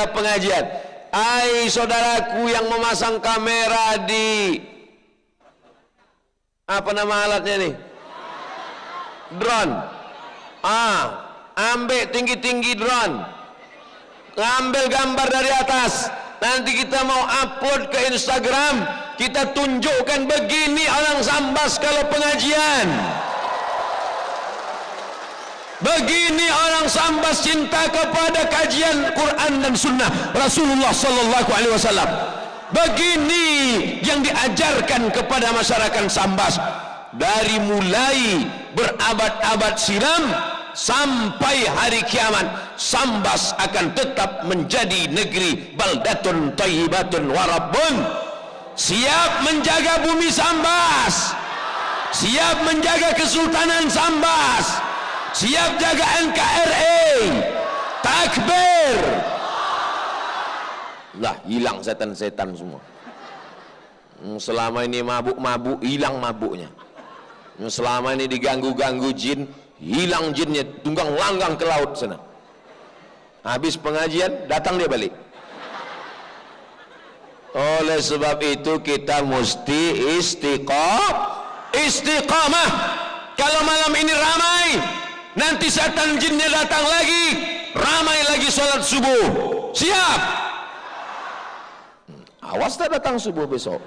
pengajian. Ai saudaraku yang memasang kamera di apa nama alatnya nih? Drone. Ambil tinggi-tinggi drone. Ngambil gambar dari atas. Nanti kita mau upload ke Instagram. Kita tunjukkan begini orang Sambas kalau pengajian. Begini orang Sambas cinta kepada kajian Quran dan Sunnah Rasulullah Sallallahu Alaihi Wasallam. Begini yang diajarkan kepada masyarakat Sambas dari mulai berabad-abad silam sampai hari kiamat. Sambas akan tetap menjadi negeri baldatun thayyibatun warabbun. Siap menjaga bumi Sambas, siap menjaga Kesultanan Sambas, siap jaga NKRI. Takbir. Lah hilang setan-setan semua. Selama ini mabuk-mabuk, hilang mabuknya. Selama ini diganggu-ganggu jin, hilang jinnya, tunggang langgang ke laut sana. Habis pengajian datang dia balik. Oleh sebab itu kita mesti istiqamah. Kalau malam ini ramai, nanti setan jinnya datang lagi, ramai lagi sholat subuh. Siap. Awas tak datang subuh besok.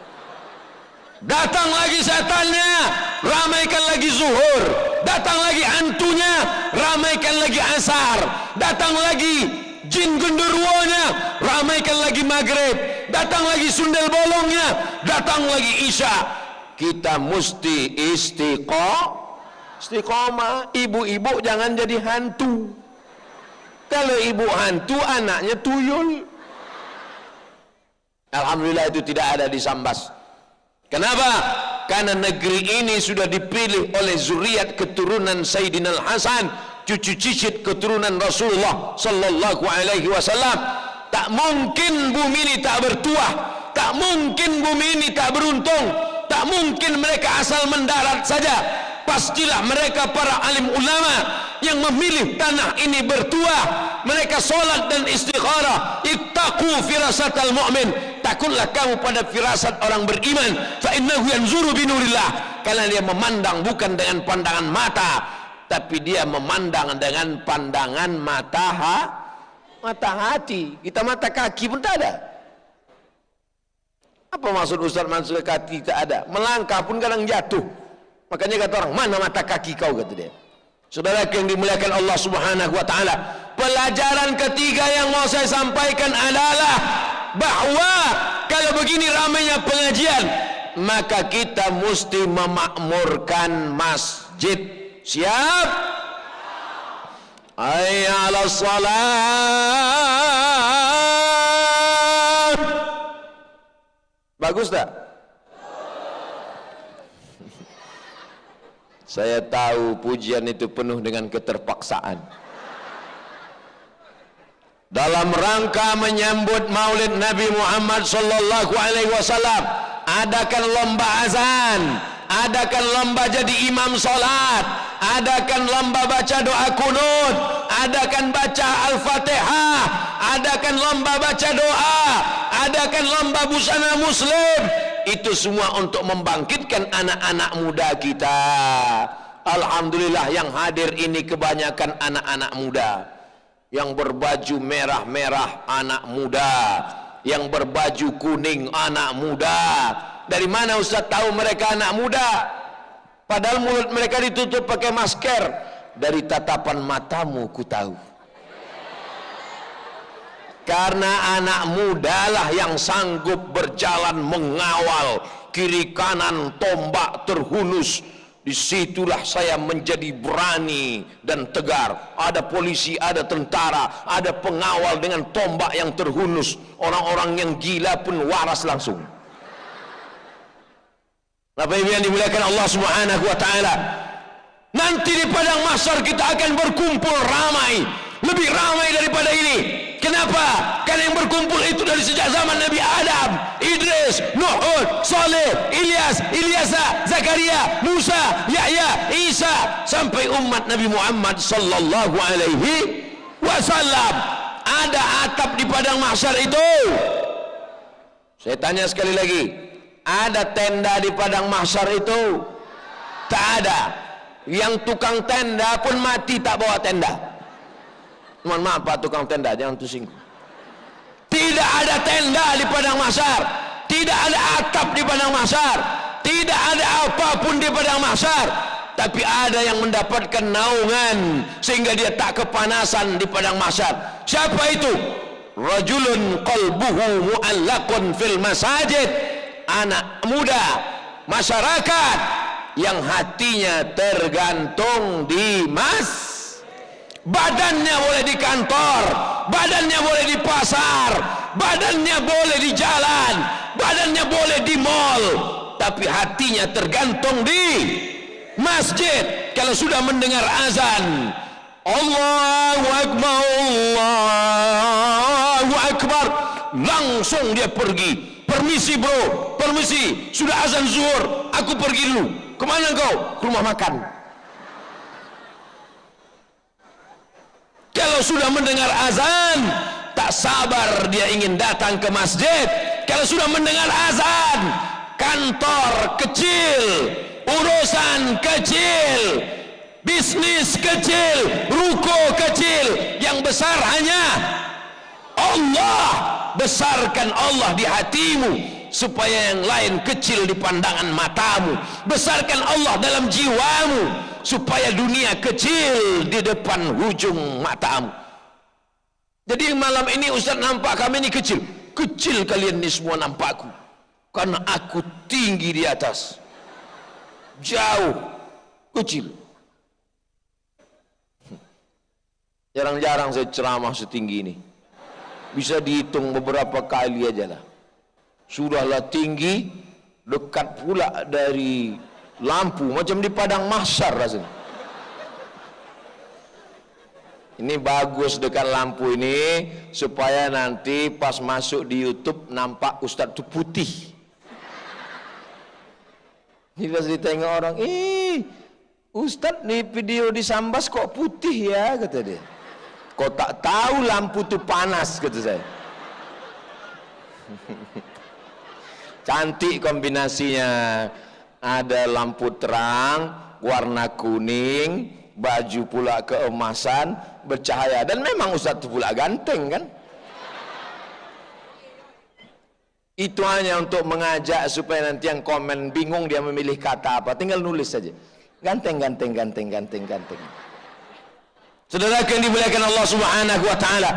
Datang lagi setannya, ramaikan lagi zuhur. Datang lagi hantunya, ramaikan lagi asar. Datang lagi jin genderuwonya, ramaikan lagi maghrib. Datang lagi sundel bolongnya, datang lagi isya. Kita mesti istiqomah. Ibu-ibu jangan jadi hantu. Kalau ibu hantu, anaknya tuyul. Alhamdulillah itu tidak ada di Sambas. Kenapa? Karena negeri ini sudah dipilih oleh zuriat keturunan Sayyidina Al-Hasan, cucu cicit keturunan Rasulullah Sallallahu Alaihi Wasallam. Tak mungkin bumi ini tak bertuah, tak mungkin bumi ini tak beruntung, tak mungkin mereka asal mendarat saja. Pastilah mereka para alim ulama yang memilih tanah ini bertuah. Mereka solat dan istikharah. Ittaqu firasatal mu'min. Takutlah kamu pada firasat orang beriman. Fa innahu yanzuru binurillah. Karena dia memandang bukan dengan pandangan mata, tapi dia memandang dengan pandangan mata hati. Kita mata kaki pun tak ada. Apa maksud Ustaz masuk ke kaki tak ada? Melangkah pun kadang jatuh. Makanya kata orang, mana mata kaki kau, kata dia. Saudara yang dimuliakan Allah Subhanahu wa taala, pelajaran ketiga yang mau saya sampaikan adalah bahwa kalau begini ramainya pengajian, maka kita mesti memakmurkan masjid. Siap? Hayya 'alas shalah. Bagus tak? Saya tahu pujian itu penuh dengan keterpaksaan. Dalam rangka menyambut Maulid Nabi Muhammad sallallahu alaihi wasallam, adakan lomba azan, adakan lomba jadi imam salat, adakan lomba baca doa kunut, adakan baca Al-Fatihah, adakan lomba baca doa, adakan lomba busana muslim. Itu semua untuk membangkitkan anak-anak muda kita. Alhamdulillah yang hadir ini kebanyakan anak-anak muda. Yang berbaju merah-merah anak muda, yang berbaju kuning anak muda. Dari mana Ustaz tahu mereka anak muda? Padahal mulut mereka ditutup pakai masker. Dari tatapan matamu ku tahu. Karena anak mudalah yang sanggup berjalan mengawal kiri kanan tombak terhunus. Disitulah saya menjadi berani dan tegar. Ada polisi, ada tentara, ada pengawal dengan tombak yang terhunus. Orang-orang yang gila pun waras langsung. Bapak Ibu yang dimuliakan Allah Subhanahu wa taala, nanti di padang mahsyar kita akan berkumpul ramai, lebih ramai daripada ini. Kenapa? Karena yang berkumpul itu dari sejak zaman Nabi Adam, Idris, Nuh, Saleh, Ilyas, Ilyasa, Zakaria, Musa, Yahya, Isa, sampai umat Nabi Muhammad sallallahu alaihi wasallam. Ada atap di padang mahsyar itu? Saya tanya sekali lagi, ada tenda di padang mahsyar itu? Tak ada. Yang tukang tenda pun mati tak bawa tenda. Mohon maaf Pak tukang tenda, jangan tersinggung. Tidak ada tenda di padang mahsyar, tidak ada atap di padang mahsyar, tidak ada apapun di padang mahsyar, tapi ada yang mendapatkan naungan sehingga dia tak kepanasan di padang mahsyar. Siapa itu? Rajulun qalbuhu mu'allaqun fil masajid. Anak muda masyarakat yang hatinya tergantung di badannya boleh di kantor, badannya boleh di pasar, badannya boleh di jalan, badannya boleh di mall, tapi hatinya tergantung di masjid. Kalau sudah mendengar azan, Allahu Akbar, Allahu Akbar, langsung dia pergi. Permisi bro, permisi, sudah azan zuhur, aku pergi dulu. Kemana kau? Ke rumah makan. Kalau sudah mendengar azan, tak sabar dia ingin datang ke masjid. Kalau sudah mendengar azan, kantor kecil, urusan kecil, bisnis kecil, ruko kecil, yang besar hanya Allah. Besarkan Allah di hatimu supaya yang lain kecil di pandangan matamu. Besarkan Allah dalam jiwamu supaya dunia kecil di depan hujung matamu. Jadi malam ini Ustaz nampak kami ini kecil. Kecil kalian ini semua nampakku, karena aku tinggi di atas, jauh kecil. Jarang-jarang saya ceramah setinggi ini. Bisa dihitung beberapa kali aja lah. Sudahlah tinggi, dekat pula dari lampu, macam di padang mahsyar rasanya. Ini bagus dekat lampu ini, supaya nanti pas masuk di YouTube nampak Ustadz itu putih. Ini pas ditengok orang, Ustadz di video di Sambas kok putih ya, kata dia. Kau tak tahu lampu itu panas, kata saya. Cantik kombinasinya. Ada lampu terang, warna kuning, baju pula keemasan, bercahaya. Dan memang Ustaz itu pula ganteng kan. Itu hanya untuk mengajak supaya nanti yang komen bingung dia memilih kata apa, tinggal nulis saja. Ganteng, ganteng, ganteng, ganteng, ganteng. Saudara yang dimuliakan Allah Subhanahu wa taala,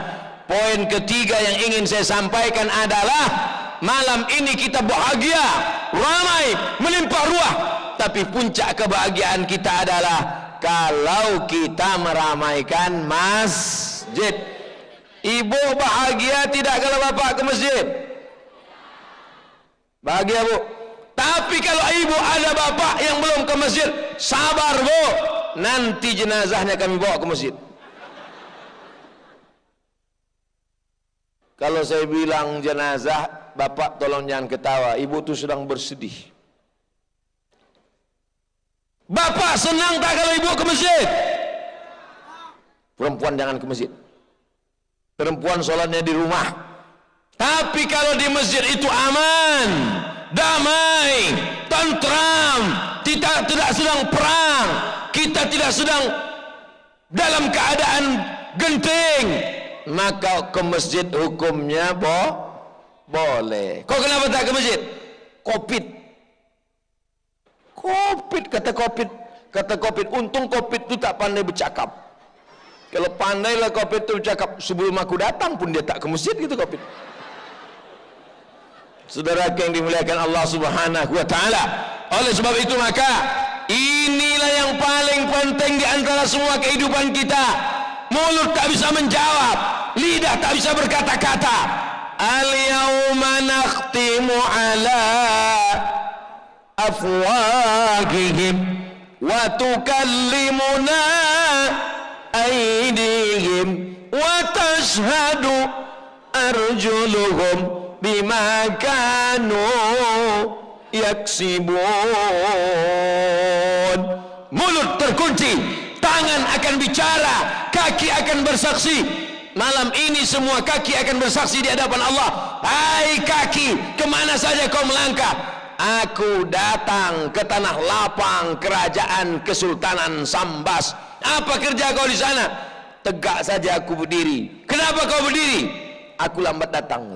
poin ketiga yang ingin saya sampaikan adalah malam ini kita bahagia, ramai, melimpah ruah, tapi puncak kebahagiaan kita adalah kalau kita meramaikan masjid. Ibu bahagia tidak kalau bapak ke masjid? Bahagia bu. Tapi kalau ibu ada bapak yang belum ke masjid, sabar bu, nanti jenazahnya kami bawa ke masjid. Kalau saya bilang jenazah, bapak tolong jangan ketawa, ibu tu sedang bersedih. Bapak senang tak kalau ibu ke masjid? Perempuan jangan ke masjid. Perempuan sholatnya di rumah. Tapi kalau di masjid itu aman, damai, tentram, kita tidak sedang perang, kita tidak sedang dalam keadaan genting, maka ke masjid hukumnya boleh. Kau kenapa tak ke masjid? Covid. Kata Covid, untung Covid itu tak pandai bercakap. Kalau pandailah Covid itu bercakap, sebelum aku datang pun dia tak ke masjid gitu Covid. Saudara yang dimuliakan Allah Subhanahu wa taala, oleh sebab itu maka inilah yang paling penting di antara semua kehidupan kita. Mulut tak bisa menjawab, lidah tak bisa berkata-kata. Al-yawma nakhtimu ala afwahihim wa tukallimuna aydihim wa tashhadu arjuluhum bima kanu yaksibun. Mulut terkunci, tangan akan bicara, kaki akan bersaksi, Malam ini semua kaki akan bersaksi di hadapan Allah. Hai kaki, kemana saja kau melangkah? Aku datang ke tanah lapang kerajaan Kesultanan Sambas. Apa kerja kau di sana? Tegak saja aku berdiri. Kenapa kau berdiri? Aku lambat datang.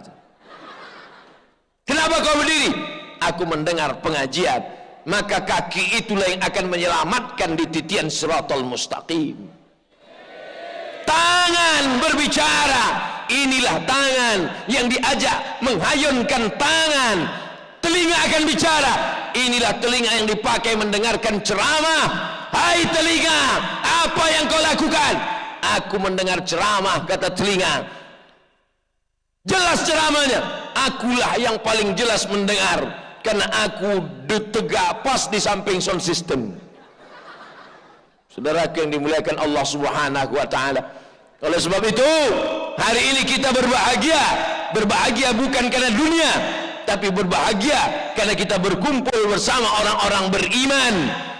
Kenapa kau berdiri? Aku mendengar pengajian. Maka kaki itulah yang akan menyelamatkan di titian Shiratal Mustaqim. Tangan berbicara. Inilah tangan yang diajak menghayunkan tangan. Telinga akan bicara. Inilah telinga yang dipakai mendengarkan ceramah. Hai telinga, apa yang kau lakukan? Aku mendengar ceramah, kata telinga. Jelas ceramahnya. Akulah yang paling jelas mendengar, karena aku tegak pas di samping sound system. Saudaraku yang dimuliakan Allah Subhanahu wa taala. Oleh sebab itu, hari ini kita berbahagia. Berbahagia bukan karena dunia, tapi berbahagia karena kita berkumpul bersama orang-orang beriman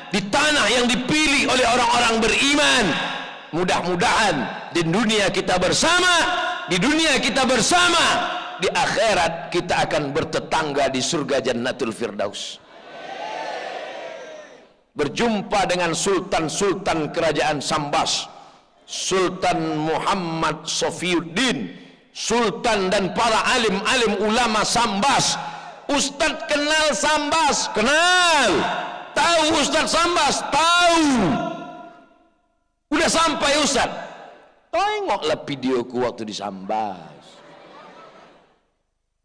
di tanah yang dipilih oleh orang-orang beriman. Mudah-mudahan di dunia kita bersama, di dunia kita bersama, di akhirat kita akan bertetangga di surga Jannatul Firdaus. Berjumpa dengan sultan-sultan kerajaan Sambas, Sultan Muhammad Sofiuddin, sultan dan para alim-alim ulama Sambas. Ustaz kenal Sambas? Kenal. Tahu Ustaz Sambas? Tahu. Udah sampai Ustaz? Tengoklah videoku waktu di Sambas.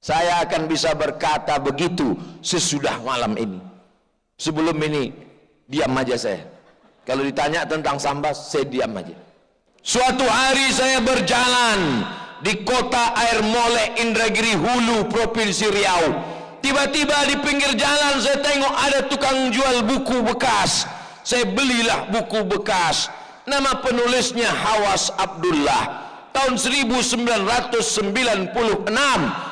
Saya akan bisa berkata begitu sesudah malam ini. Sebelum ini diam aja saya. Kalau ditanya tentang Sambas, saya diam aja. Suatu hari saya berjalan di kota Air Molek, Indragiri Hulu, Provinsi Riau. Tiba-tiba di pinggir jalan saya tengok ada tukang jual buku bekas. Saya belilah buku bekas. Nama penulisnya Hawas Abdullah. Tahun 1996.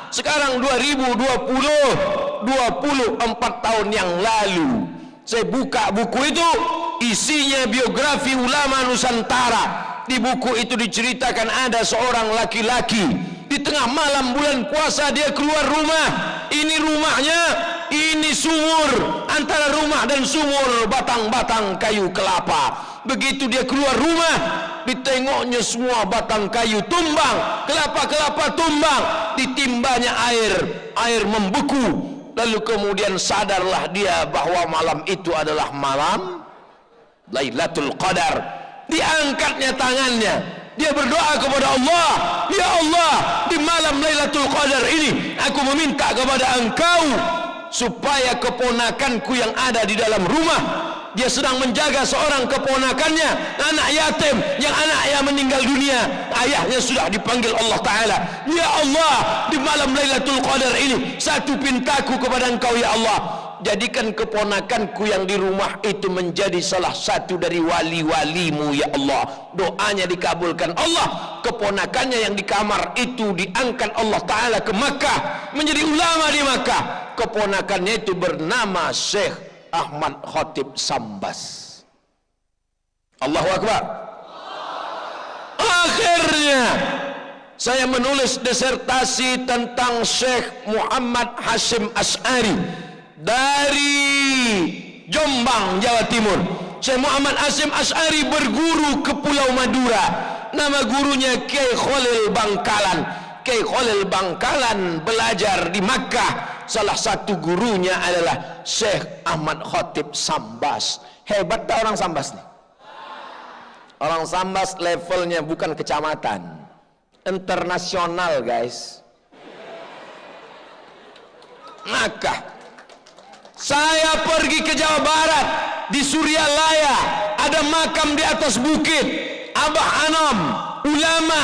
Sekarang 2020, 24 tahun yang lalu. Saya buka buku itu, isinya biografi ulama Nusantara. Di buku itu diceritakan ada seorang laki-laki di tengah malam bulan puasa dia keluar rumah. Ini rumahnya, ini sumur, antara rumah dan sumur batang-batang kayu kelapa. Begitu dia keluar rumah, ditengoknya semua batang kayu tumbang, kelapa-kelapa tumbang, ditimbanya air membeku. Lalu kemudian sadarlah dia bahwa malam itu adalah malam Lailatul Qadar. Diangkatnya tangannya, dia berdoa kepada Allah, ya Allah, di malam Lailatul Qadar ini aku meminta kepada Engkau supaya keponakanku yang ada di dalam rumah, dia sedang menjaga seorang keponakannya, anak yatim yang anaknya meninggal dunia, ayahnya sudah dipanggil Allah Ta'ala. Ya Allah, di malam Lailatul Qadar ini satu pintaku kepada Engkau ya Allah, jadikan keponakanku yang di rumah itu menjadi salah satu dari wali-walimu ya Allah. Doanya dikabulkan Allah. Keponakannya yang di kamar itu diangkat Allah Ta'ala ke Makkah, menjadi ulama di Makkah. Keponakannya itu bernama Syekh Ahmad Khatib Sambas. Allahu Akbar. Akhirnya saya menulis disertasi tentang Syekh Muhammad Hasyim Asy'ari dari Jombang, Jawa Timur. Syekh Muhammad Hasyim Asy'ari berguru ke Pulau Madura. Nama gurunya Kiai Khalil Bangkalan. Kiai Khalil Bangkalan belajar di Makkah. Salah satu gurunya adalah Syekh Ahmad Khatib Sambas. Hebat tak orang Sambas nih? Orang Sambas levelnya bukan kecamatan, internasional guys. Maka saya pergi ke Jawa Barat, di Suryalaya ada makam di atas bukit Abah Anam, ulama,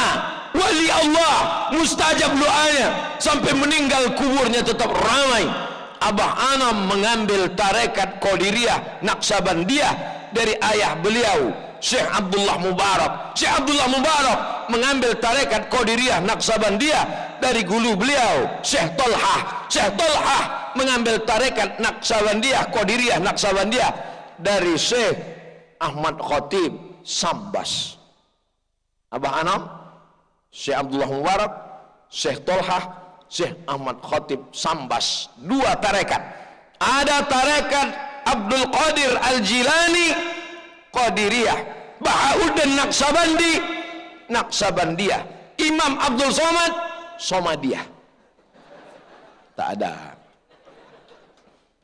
wali Allah, mustajab doanya, sampai meninggal kuburnya tetap ramai. Abah Anam mengambil tarekat Qadiriyah Naqsabandiyah dari ayah beliau Syekh Abdullah Mubarak. Syekh Abdullah Mubarak mengambil tarekat Qadiriyah Naqsabandiyah dari guru beliau Syekh Tolhah. Syekh Tolhah mengambil tarekat Naqsabandiyah, Qadiriyah Naqsabandiyah dari Syekh Ahmad Khatib Sambas. Abah Anam Syekh Abdullah Mubarak, Syekh Tolhah, Syekh Ahmad Khatib Sambas. 2 tarekat. Ada tarekat Abdul Qadir Al-Jilani Qadiriyah, Bahauddin Naqsabandi Naqsabandiyah, Imam Abdul Somad Somadiyah. Tak ada.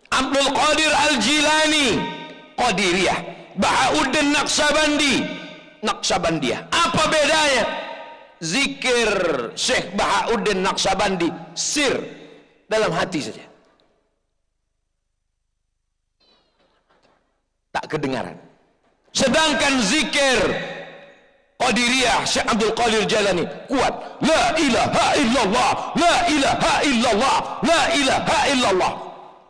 Abdul Qadir Al-Jilani Qadiriyah, Bahauddin Naqsabandi Naqsabandiyah. Apa bedanya? Zikir Syekh Bahauddin Naqsabandi sir, dalam hati saja, tak kedengaran. Sedangkan zikir Qadiriyah Syekh Abdul Qadir Jalani kuat, la ilaha illallah, la ilaha illallah, la ilaha illallah.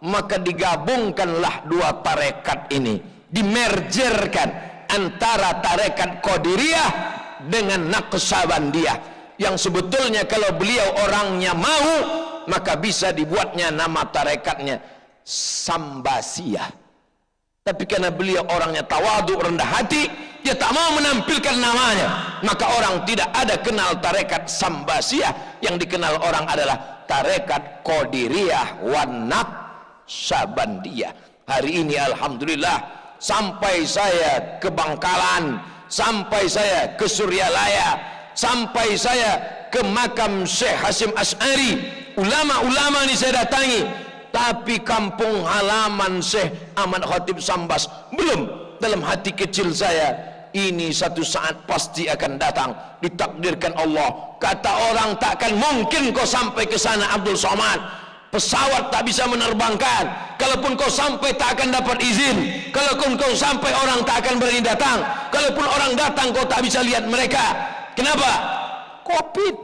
Maka digabungkanlah 2 tarekat ini, dimergerkan antara tarekat Qadiriyah dengan Naqsabandiyah, yang sebetulnya kalau beliau orangnya mau, maka bisa dibuatnya nama tarekatnya Sambasiyah. Tapi karena beliau orangnya tawadhu, rendah hati, dia tak mau menampilkan namanya, maka orang tidak ada kenal tarekat Sambasiyah. Yang dikenal orang adalah tarekat Qadiriyah wan Naqsabandiyah. Hari ini alhamdulillah, sampai saya ke Bangkalan, sampai saya ke Suryalaya, sampai saya ke makam Syekh Hasim Asy'ari, ulama-ulama ini saya datangi. Tapi kampung halaman Syekh Ahmad Khatib Sambas belum. Dalam hati kecil saya, ini satu saat pasti akan datang, ditakdirkan Allah. Kata orang, takkan mungkin kau sampai ke sana Abdul Somad. Pesawat tak bisa menerbangkan. Kalaupun kau sampai, tak akan dapat izin. Kalaupun kau sampai, orang tak akan berani datang. Kalaupun orang datang, kau tak bisa lihat mereka. Kenapa? Covid.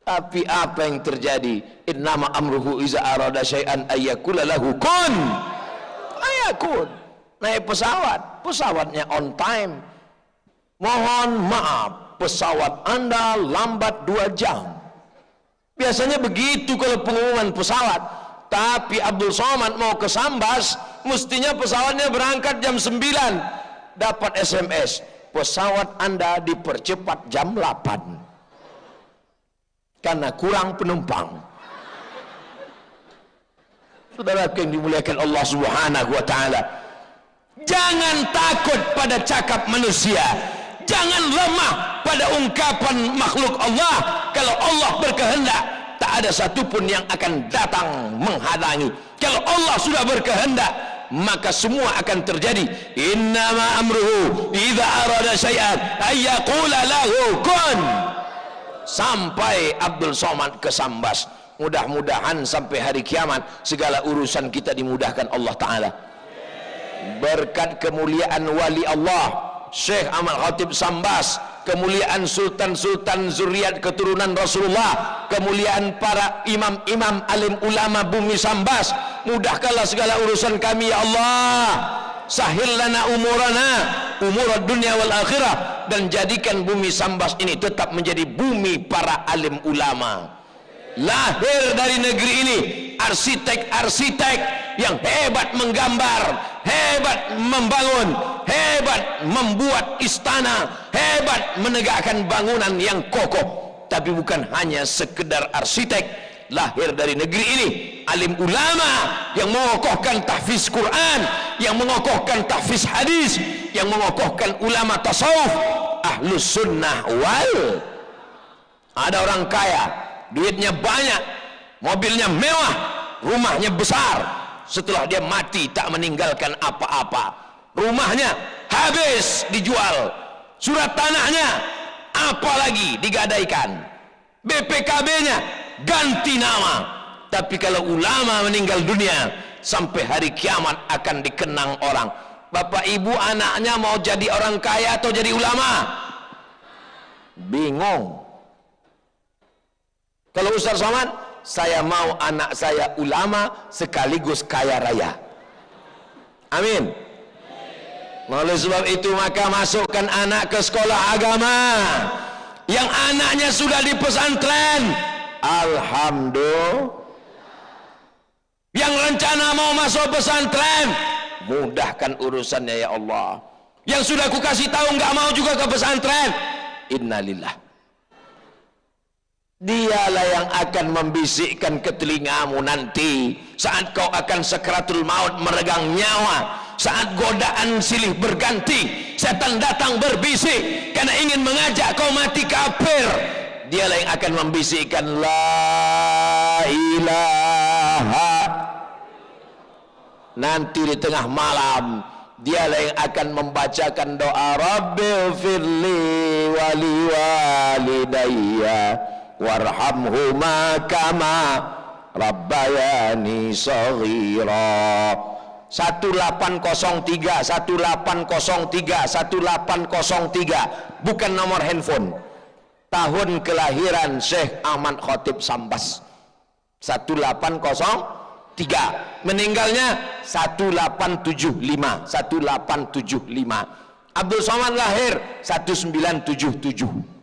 Tapi apa yang terjadi? Innama amruhu iza arada syai'an ayyakula lahu kun ayakun. Naik pesawat, pesawatnya on time. Mohon maaf, pesawat Anda lambat 2 jam. Biasanya begitu kalau pengumuman pesawat. Tapi Abdul Somad mau ke Sambas, mestinya pesawatnya berangkat jam 9. Dapat SMS, pesawat Anda dipercepat jam 8 karena kurang penumpang. Saudara yang dimuliakan Allah Subhanahu wa taala, jangan takut pada cakap manusia, jangan lemah pada ungkapan makhluk Allah. Kalau Allah berkehendak, tak ada satupun yang akan datang menghalangi. Kalau Allah sudah berkehendak, maka semua akan terjadi. Innama amruhu idza arada syai'an ayyaqula lahu kun. Sampai Abdul Somad ke Sambas. Mudah-mudahan sampai hari kiamat segala urusan kita dimudahkan Allah Ta'ala. Berkat kemuliaan wali Allah Syekh Ahmad Khatib Sambas, kemuliaan sultan-sultan zuriat keturunan Rasulullah, kemuliaan para imam-imam alim ulama bumi Sambas, mudahkanlah segala urusan kami ya Allah. Sahil lana umurana, umurad dunia wal akhirah, dan jadikan bumi Sambas ini tetap menjadi bumi para alim ulama. Lahir dari negeri ini arsitek-arsitek yang hebat menggambar, hebat membangun, hebat membuat istana, hebat menegakkan bangunan yang kokoh. Tapi bukan hanya sekedar arsitek. Lahir dari negeri ini alim ulama yang mengokohkan tahfiz Quran, yang mengokohkan tahfiz hadis, yang mengokohkan ulama tasawuf, ahlus sunnah wal. Ada orang kaya, duitnya banyak, mobilnya mewah, rumahnya besar. Setelah dia mati tak meninggalkan apa-apa. Rumahnya habis dijual, surat tanahnya apalagi digadaikan, BPKB-nya ganti nama. Tapi kalau ulama meninggal dunia, sampai hari kiamat akan dikenang orang. Bapak ibu anaknya mau jadi orang kaya atau jadi ulama? Bingung. Kalau Ustaz Somad, saya mau anak saya ulama sekaligus kaya raya. Amin. Oleh sebab itu maka masukkan anak ke sekolah agama. Yang anaknya sudah di pesantren, alhamdulillah. Yang rencana mau masuk pesantren, mudahkan urusannya ya Allah. Yang sudah ku kasih tahu nggak mau juga ke pesantren, innalillah. Dialah yang akan membisikkan ke telingamu nanti saat kau akan sakaratul maut meregang nyawa, saat godaan silih berganti, setan datang berbisik karena ingin mengajak kau mati kafir. Dialah yang akan membisikkan la ilaha. Nanti di tengah malam dialah yang akan membacakan doa Rabbighfirli wali walidayya warhamhuma kama rabbayani shaghira. 1803 bukan nomor handphone, tahun kelahiran Syekh Ahmad Khatib Sambas 1803, meninggalnya 1875. Abdul Somad lahir 1977.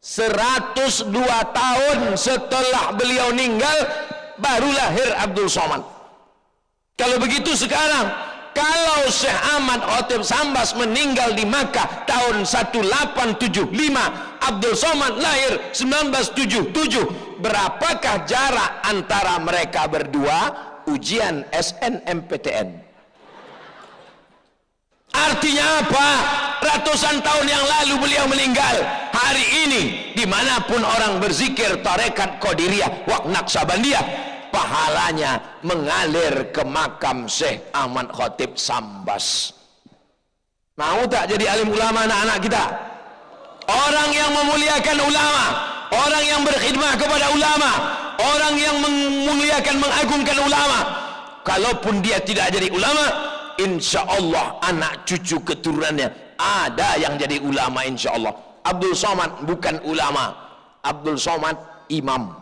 102 tahun setelah beliau meninggal baru lahir Abdul Somad. Kalau begitu sekarang, kalau Syekh Ahmad Khatib Sambas meninggal di Makkah tahun 1875, Abdul Somad lahir 1977, berapakah jarak antara mereka berdua? Ujian SNMPTN. Artinya apa? Ratusan tahun yang lalu beliau meninggal. Hari ini dimanapun orang berzikir tarekat Qadiriyah wa Naqsabandiyah, pahalanya mengalir ke makam Syekh Ahmad Khatib Sambas. Mau tak jadi alim ulama anak-anak kita? Orang yang memuliakan ulama, orang yang berkhidmah kepada ulama, orang yang memuliakan, mengagungkan ulama. Kalaupun dia tidak jadi ulama, insya Allah anak cucu keturunannya ada yang jadi ulama insya Allah. Abdul Somad bukan ulama, Abdul Somad imam.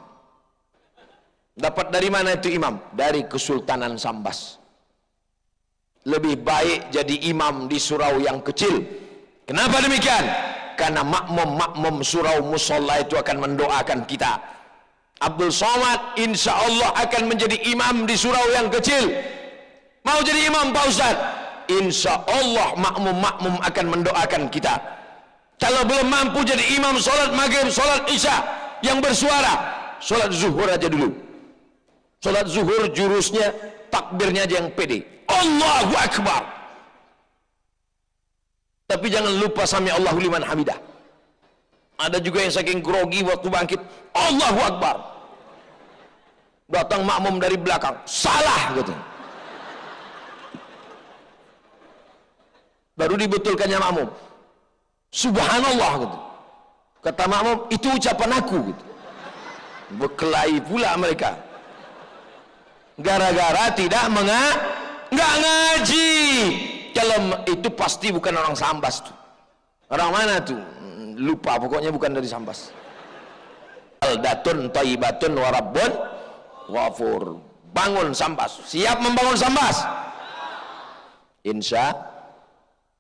Dapat dari mana itu imam? Dari Kesultanan Sambas. Lebih baik jadi imam di surau yang kecil. Kenapa demikian? Karena makmum surau musola itu akan mendoakan kita. Abdul Somad insya Allah akan menjadi imam di surau yang kecil. Mau jadi imam Pak Ustaz? Insya Allah makmum akan mendoakan kita. Kalau belum mampu jadi imam sholat maghrib, sholat isya yang bersuara, sholat zuhur aja dulu. Sholat zuhur jurusnya, takbirnya aja yang pede, Allahu Akbar. Tapi jangan lupa sami Allahu liman hamidah. Ada juga yang saking grogi waktu bangkit, Allahu Akbar. Datang makmum dari belakang, salah gitu. Baru dibetulkannya makmum, subhanallah gitu. Kata makmum, itu ucapan aku gitu. Berkelahi pula mereka gara-gara tidak nggak ngaji. Kalau itu pasti bukan orang Sambas tuh. Orang mana tuh? Lupa, pokoknya bukan dari Sambas. Aldatun thayyibatun wa rabbun ghafur. Bangun Sambas, siap membangun Sambas? Insya.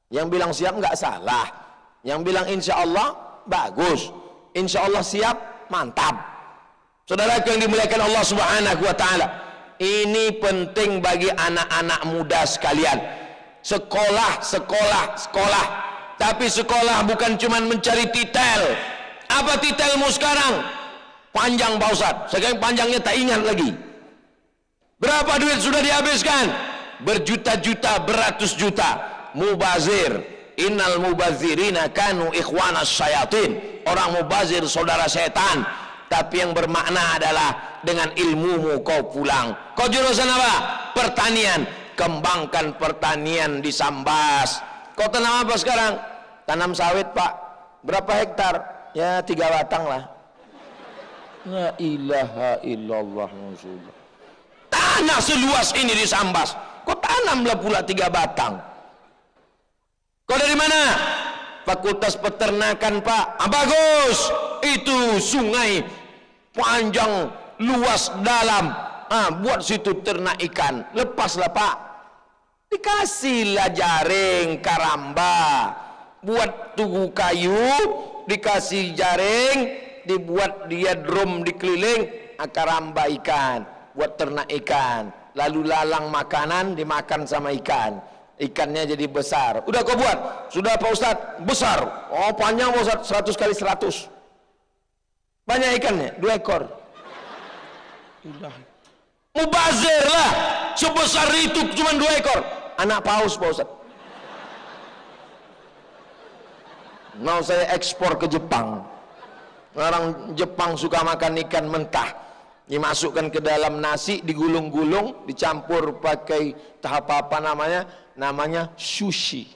Yang bilang siap nggak salah, yang bilang insya Allah bagus, insya Allah siap, mantap. Saudaraku yang dimuliakan Allah Subhanahu wa Ta'ala, ini penting bagi anak-anak muda sekalian. Sekolah, tapi sekolah bukan cuma mencari titel. Apa titelmu sekarang? Panjang Pak Ustaz, sekarang panjangnya tak ingat lagi. Berapa duit sudah dihabiskan? Berjuta-juta, beratus juta. Mubazir, innal mubazirina kanu ikhwanas syayatin. Orang mubazir saudara setan. Tapi yang bermakna adalah dengan ilmumu kau pulang. Kau jurusan apa? Pertanian. Kembangkan pertanian di Sambas. Kau tanam apa sekarang? Tanam sawit Pak. Berapa hektar? Ya 3 batang lah. La ilaha illallah Rasulullah. Tanah seluas ini di Sambas, kau tanamlah pula 3 batang. Kau dari mana? Fakultas Peternakan Pak. Bagus. Itu sungai panjang, luas, dalam. Buat situ ternak ikan. Lepaslah Pak. Dikasihlah jaring karamba. Buat tugu kayu, dikasih jaring, dibuat dia drum dikeliling, karamba ikan. Buat ternak ikan. Lalu lalang makanan dimakan sama ikan. ikannya jadi besar. Udah kau buat? Sudah Pak Ustadz. Besar. Oh panjang Pak Ustadz, 100 kali 100. Banyak ikannya, 2 ekor. Mubazir lah, sebesar itu cuma 2 ekor. Anak paus Pak Ustadz. Mau saya ekspor ke Jepang. Orang Jepang suka makan ikan mentah, dimasukkan ke dalam nasi, digulung-gulung, dicampur pakai tahap apa namanya sushi.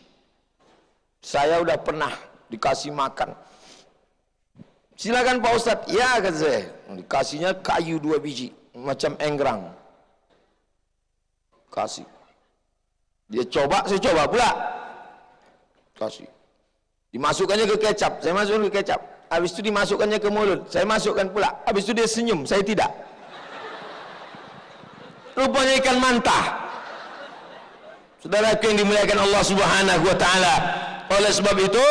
Saya udah pernah dikasih makan. Silakan Pak Ustadz. Ya kata saya, dikasihnya kayu 2 biji macam enggrang. Kasih. Dia coba, saya coba pula. Kasih. Dimasukkannya ke kecap, saya masukkan ke kecap. Habis itu dimasukkannya ke mulut, saya masukkan pula. Habis itu dia senyum, saya tidak. Rupanya ikan mantah. Saudara yang dimuliakan Allah Subhanahu wa taala. Oleh sebab itu,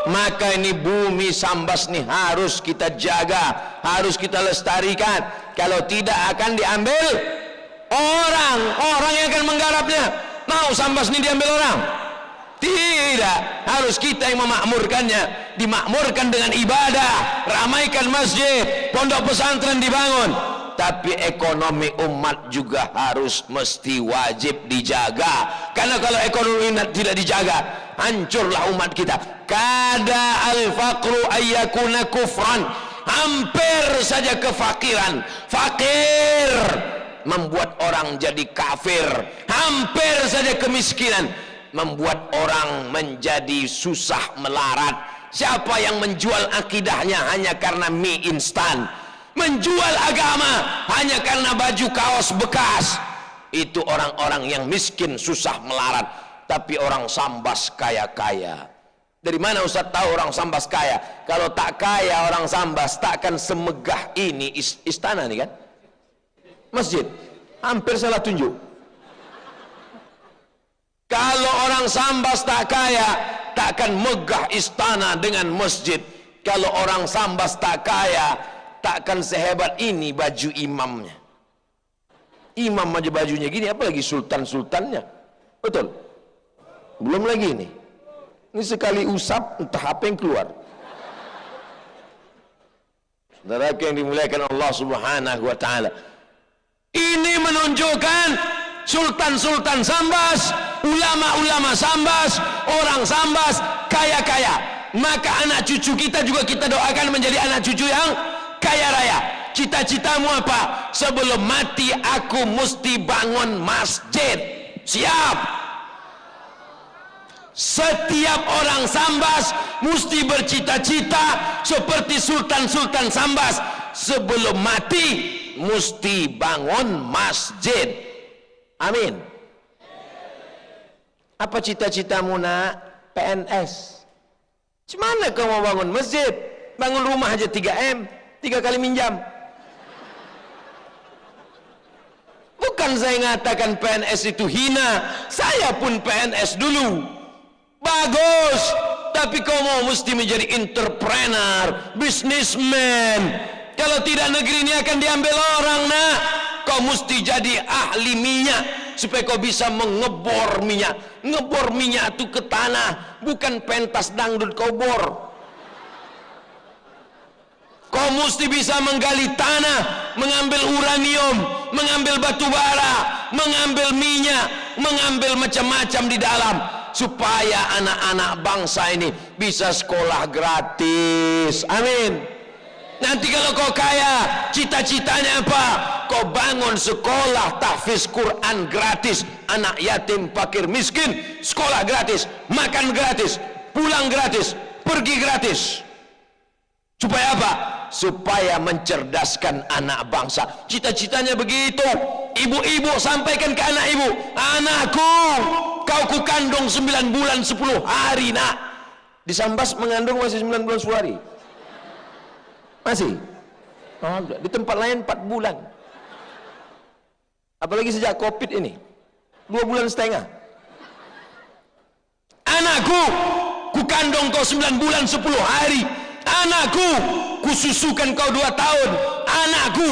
maka ini bumi Sambas nih harus kita jaga, harus kita lestarikan. Kalau tidak akan diambil orang yang akan menggarapnya. Mau Sambas ini diambil orang? Tidak, harus kita yang memakmurkannya. Dimakmurkan dengan ibadah, ramaikan masjid, pondok pesantren dibangun. Tapi ekonomi umat juga harus mesti wajib dijaga. Karena kalau ekonomi umat tidak dijaga, hancurlah umat kita. Kada al-faqru ayyakuna kufran. Hampir saja kefakiran. Fakir membuat orang jadi kafir. Hampir saja kemiskinan membuat orang menjadi susah melarat. Siapa yang menjual akidahnya hanya karena mie instan, menjual agama hanya karena baju kaos bekas, itu orang-orang yang miskin susah melarat. Tapi orang Sambas kaya-kaya. Dari mana Ustaz tahu orang Sambas kaya? Kalau tak kaya orang Sambas takkan semegah ini istana nih kan? Masjid. Hampir salah tunjuk. Kalau orang Sambas tak kaya, takkan megah istana dengan masjid. Kalau orang Sambas tak kaya, takkan sehebat ini baju imamnya. Imam aja bajunya gini, apalagi sultan-sultannya. Betul? Belum lagi ini. Ini sekali usap, entah apa yang keluar. Saudara yang dimuliakan Allah Subhanahu wa taala. Ini menunjukkan sultan-sultan Sambas, ulama-ulama Sambas, orang Sambas kaya-kaya. Maka anak cucu kita juga kita doakan menjadi anak cucu yang kaya raya. Cita-citamu apa? Sebelum mati aku mesti bangun masjid. Siap. Setiap orang Sambas mesti bercita-cita seperti sultan-sultan Sambas. Sebelum mati mesti bangun masjid. Amin. Apa cita-citamu nak? PNS. Gimana kau mau bangun masjid? Bangun rumah aja 3M, 3 kali minjam. Bukan saya ngatakan PNS itu hina. Saya pun PNS dulu. Bagus. Tapi kau mau mesti menjadi entrepreneur, businessman. Kalau tidak negeri ini akan diambil orang nak. Kau mesti jadi ahli minyak supaya kau bisa mengebor minyak. Ngebor minyak itu ke tanah, bukan pentas dangdut kau bor. Kau mesti bisa menggali tanah, mengambil uranium, mengambil batu bara, mengambil minyak, mengambil macam-macam di dalam, supaya anak-anak bangsa ini bisa sekolah gratis. Amin. Nanti kalau kau kaya, cita-citanya apa? Kau bangun sekolah tahfiz Quran gratis, anak yatim, fakir, miskin, sekolah gratis, makan gratis, pulang gratis, pergi gratis. Supaya apa? Supaya mencerdaskan anak bangsa. Cita-citanya begitu. Ibu-ibu sampaikan ke anak ibu, anakku, kau ku kandung 9 bulan 10 hari nak. Di Sambas mengandung masih 9 bulan 10 hari. Masih? Oh, di tempat lain 4 bulan. Apalagi sejak Covid ini 2 bulan setengah. Anakku, ku kandung kau 9 bulan 10 hari. Anakku, ku susukan kau 2 tahun. Anakku,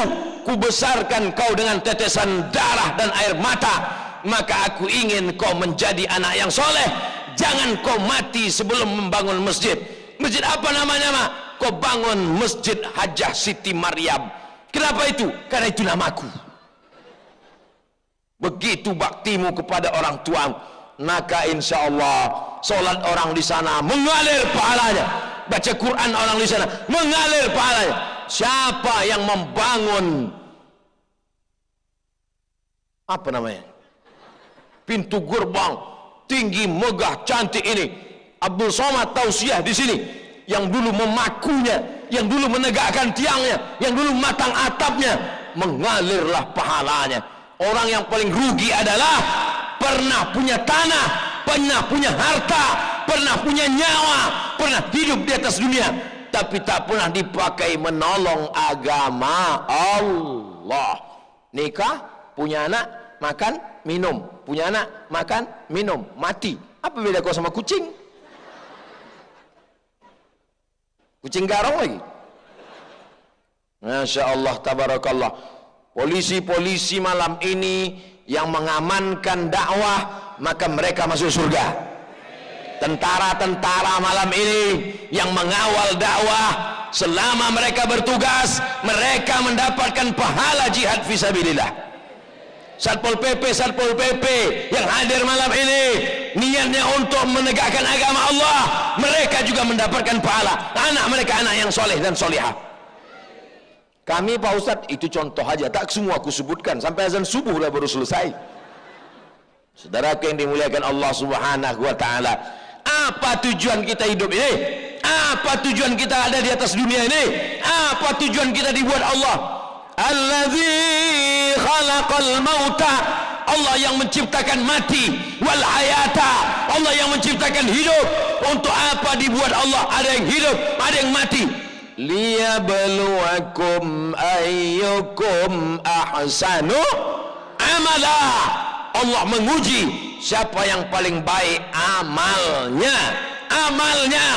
ku besarkan kau dengan tetesan darah dan air mata. maka aku ingin kau menjadi anak yang soleh. Jangan kau mati sebelum membangun masjid. Masjid apa namanya, Mak? Kau bangun Masjid Hajah Siti Maryam. Kenapa itu? Karena itu namaku. Begitu baktimu kepada orang tua, maka insya Allah solat orang di sana mengalir pahalanya, baca Quran orang di sana mengalir pahalanya. Siapa yang membangun apa namanya, pintu gerbang tinggi megah cantik ini, Abdul Somad tausiah di sini, yang dulu memakunya, yang dulu menegakkan tiangnya, yang dulu matang atapnya, mengalirlah pahalanya. Orang yang paling rugi adalah pernah punya tanah, pernah punya harta, pernah punya nyawa, pernah hidup di atas dunia, tapi tak pernah dipakai menolong agama Allah. Nikah, punya anak, makan, minum, punya anak, makan, minum, mati. Apa beda kau sama kucing? Kucing garong lagi. Masya Allah, tabarakallah. Polisi-polisi malam ini yang mengamankan dakwah, maka mereka masuk surga. Tentara-tentara malam ini yang mengawal dakwah, selama mereka bertugas, mereka mendapatkan pahala jihad fisabilillah. Satpol PP yang hadir malam ini niatnya untuk menegakkan agama Allah, mereka juga mendapatkan pahala. Anak mereka anak yang soleh dan solihah. Kami Pak Ustadz, itu contoh aja, tak semua aku sebutkan, sampai azan subuh lah baru selesai. Saudara yang dimuliakan Allah Subhanahu wa ta'ala, apa tujuan kita hidup ini? Apa tujuan kita ada di atas dunia ini? Apa tujuan kita dibuat Allah? Alladzi khalaqal mauta, Allah yang menciptakan mati, wal hayata, Allah yang menciptakan hidup. Untuk apa dibuat Allah? Ada yang hidup, ada yang mati. Liyabluwakum ayyukum ahsanu amala. Allah menguji siapa yang paling baik amalnya.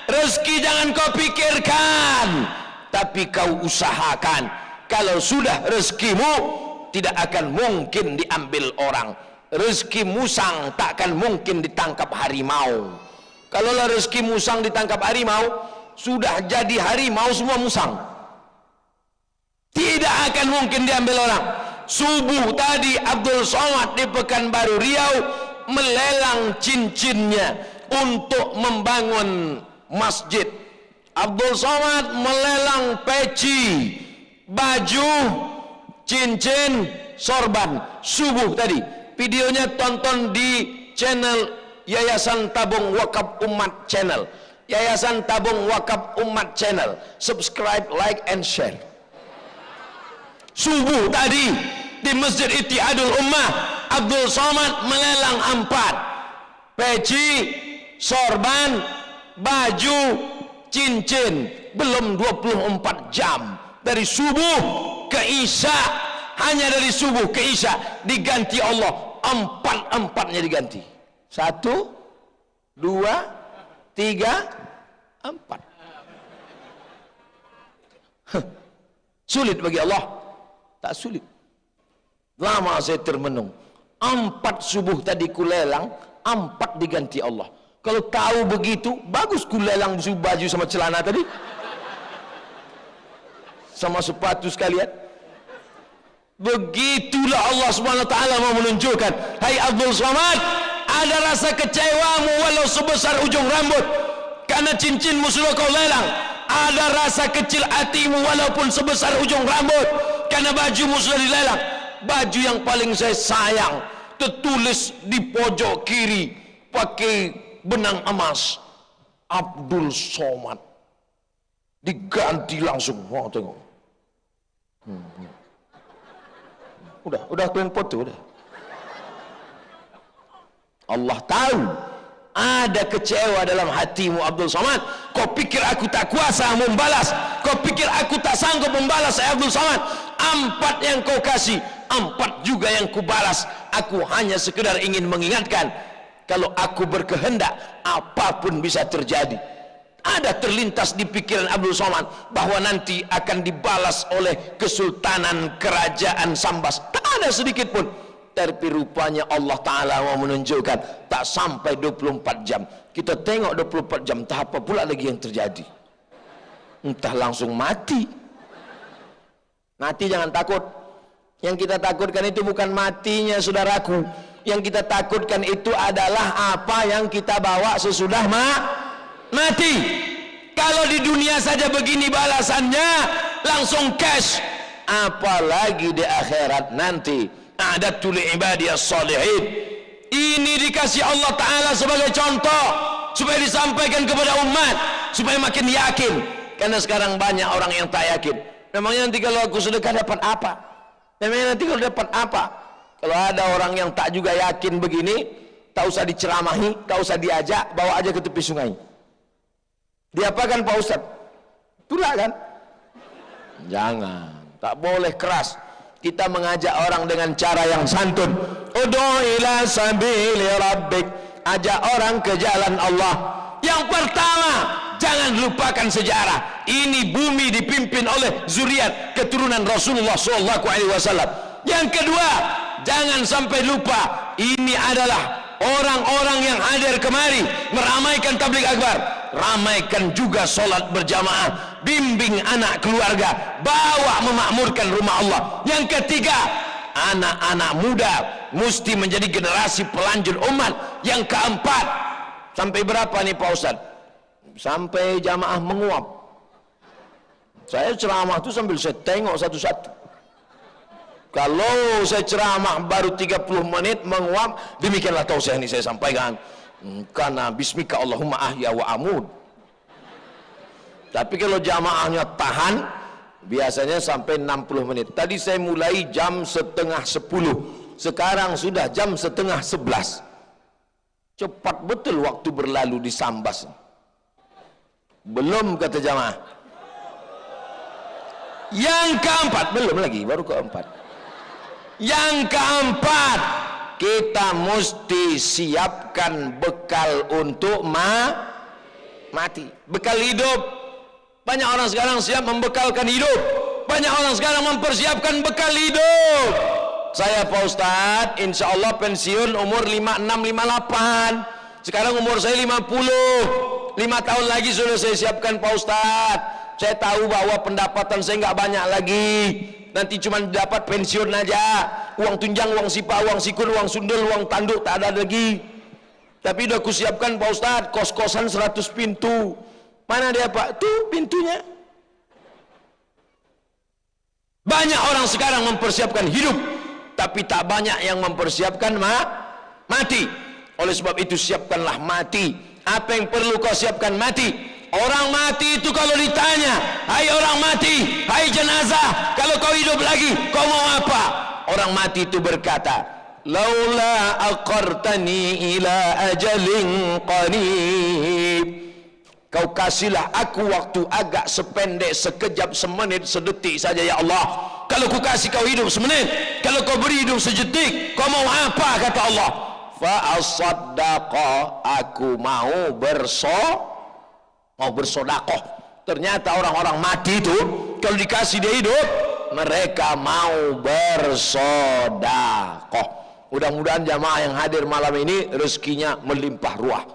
Rezeki jangan kau pikirkan, tapi kau usahakan. Kalau sudah rezekimu, tidak akan mungkin diambil orang. Rezeki musang tak akan mungkin ditangkap harimau. Kalau rezeki musang ditangkap harimau, sudah jadi harimau semua musang, tidak akan mungkin diambil orang. Subuh tadi Abdul Somad di Pekanbaru Riau melelang cincinnya untuk membangun masjid. Abdul Somad melelang peci, baju, cincin, sorban. Subuh tadi, videonya tonton di channel Yayasan Tabung Wakaf Umat channel, Yayasan Tabung Wakaf Umat channel. Subscribe, like, and share. Subuh tadi di Masjid Ittihadul Ummah, Abdul Somad melelang 4 peci, sorban, baju, cincin. Belum 24 jam dari subuh ke isya, hanya dari subuh ke isya diganti Allah 4-4-nya diganti. 1, 2, 3, 4. Sulit bagi Allah? Tak sulit. Lama saya termenung. 4 subuh tadi kulelang, 4 diganti Allah. Kalau tahu begitu, bagus kulelang baju sama celana tadi, sama sepatu sekalian. Begitulah Allah Subhanahu wa ta'ala mau menunjukkan, hai Abdul Somad, ada rasa kecewamu walau sebesar ujung rambut, karena cincinmu sudah kau lelang. Ada rasa kecil hatimu walaupun sebesar ujung rambut, karena bajumu sudah dilelang. Baju yang paling saya sayang tertulis di pojok kiri pakai benang emas, Abdul Somad, diganti langsung. Wah, tengok. Udah kalian foto udah. Allah tahu ada kecewa dalam hatimu Abdul Somad. Kau pikir aku tak kuasa membalas, kau pikir aku tak sanggup membalas, saya Abdul Somad. 4 yang kau kasih, 4 juga yang kubalas. Aku hanya sekedar ingin mengingatkan, kalau aku berkehendak, apapun bisa terjadi. Ada terlintas di pikiran Abdul Somad bahwa nanti akan dibalas oleh Kesultanan Kerajaan Sambas. Tak ada sedikit pun. Tapi rupanya Allah Ta'ala mau menunjukkan tak sampai 24 jam. Kita tengok 24 jam, entah apa pula lagi yang terjadi. Entah langsung mati. Mati jangan takut. Yang kita takutkan itu bukan matinya saudaraku. Yang kita takutkan itu adalah apa yang kita bawa sesudah mati. Kalau di dunia saja begini balasannya, langsung cash. Apalagi di akhirat nanti. A'dadtu li'ibadiyas salihin. Ini dikasih Allah Ta'ala sebagai contoh, supaya disampaikan kepada umat, supaya makin yakin. Karena sekarang banyak orang yang tak yakin. Memangnya nanti kalau aku sedekah dapat apa? Memangnya nanti kalau dapat apa? Kalau ada orang yang tak juga yakin begini, tak usah diceramahi, tak usah diajak, bawa aja ke tepi sungai. Diapakan Pak Ustaz? Itulah kan? Jangan, tak boleh keras. Kita mengajak orang dengan cara yang santun. Ud'u ila sabili rabbik. Ajak orang ke jalan Allah. Yang pertama, jangan lupakan sejarah. Ini bumi dipimpin oleh zuriat keturunan Rasulullah SAW. Yang kedua, jangan sampai lupa, ini adalah orang-orang yang hadir kemari meramaikan tabligh akbar. Ramaikan juga solat berjamaah, bimbing anak keluarga, bawa memakmurkan rumah Allah. Yang ketiga, anak-anak muda mesti menjadi generasi pelanjut umat. Yang keempat, sampai berapa nih Pak Ustaz? Sampai jamaah menguap. Saya ceramah itu sambil saya tengok satu-satu. Kalau saya ceramah baru 30 menit menguap, demikianlah tausiah ini saya sampaikan. Karena bismika Allahumma ahya wa amud. Tapi kalau jamaahnya tahan, biasanya sampai 60 menit. Tadi saya mulai jam setengah 10, sekarang sudah jam setengah 11. Cepat betul waktu berlalu di Sambas. Belum kata jamaah. Yang keempat, belum lagi, baru keempat. Yang keempat, kita mesti siapkan bekal untuk mati. Bekal hidup. Banyak orang sekarang siap membekalkan hidup. Banyak orang sekarang mempersiapkan bekal hidup. Saya Pak Ustadz, insya Allah pensiun umur 56, 58. Sekarang umur saya 50. 5 tahun lagi sudah saya siapkan Pak Ustadz. Saya tahu bahwa pendapatan saya nggak banyak lagi. Nanti cuma dapat pensiun aja. Uang tunjang, uang sipa, uang sikun, uang sundel, uang tanduk tak ada lagi. Tapi udah kusiapkan Pak Ustadz, kos-kosan 100 pintu. Mana dia Pak? Tuh pintunya. Banyak orang sekarang mempersiapkan hidup, tapi tak banyak yang mempersiapkan mati. Oleh sebab itu siapkanlah mati. Apa yang perlu kau siapkan? Mati. Orang mati itu kalau ditanya, hai orang mati, hai jenazah, kalau kau hidup lagi, kau mau apa? Orang mati itu berkata, laula aqartani ila ajalin qarib. Kau kasihlah aku waktu agak sependek, sekejap, semenit, sedetik saja ya Allah. Kalau ku kasih kau hidup semenit, kalau kau beri hidup sejetik, kau mau apa? Kata Allah. Fa asaddaqa, aku mau bersodakoh. Ternyata orang-orang mati itu kalau dikasih dia hidup, mereka mau bersodakoh. Mudah-mudahan jamaah yang hadir malam ini rezekinya melimpah ruah.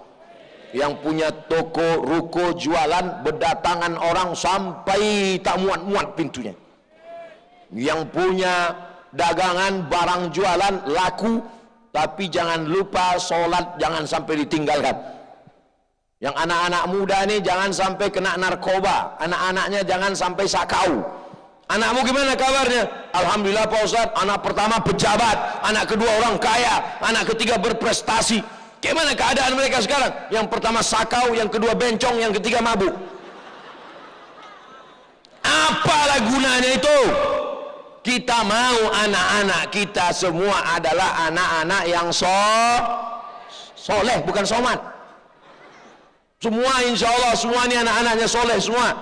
Yang punya toko, ruko, jualan, berdatangan orang sampai tak muat-muat pintunya. Yang punya dagangan, barang jualan laku, tapi jangan lupa sholat jangan sampai ditinggalkan. Yang anak-anak muda ini jangan sampai kena narkoba, anak-anaknya jangan sampai sakau. Anakmu gimana kabarnya? Alhamdulillah Pak Ustaz, anak pertama pejabat, anak kedua orang kaya, anak ketiga berprestasi. Gimana keadaan mereka sekarang? Yang pertama sakau, yang kedua bencong, yang ketiga mabuk. Apalah gunanya itu? Kita mau anak-anak kita semua adalah anak-anak yang soleh, bukan somat. Semua insya Allah, semua ini anak-anaknya soleh semua.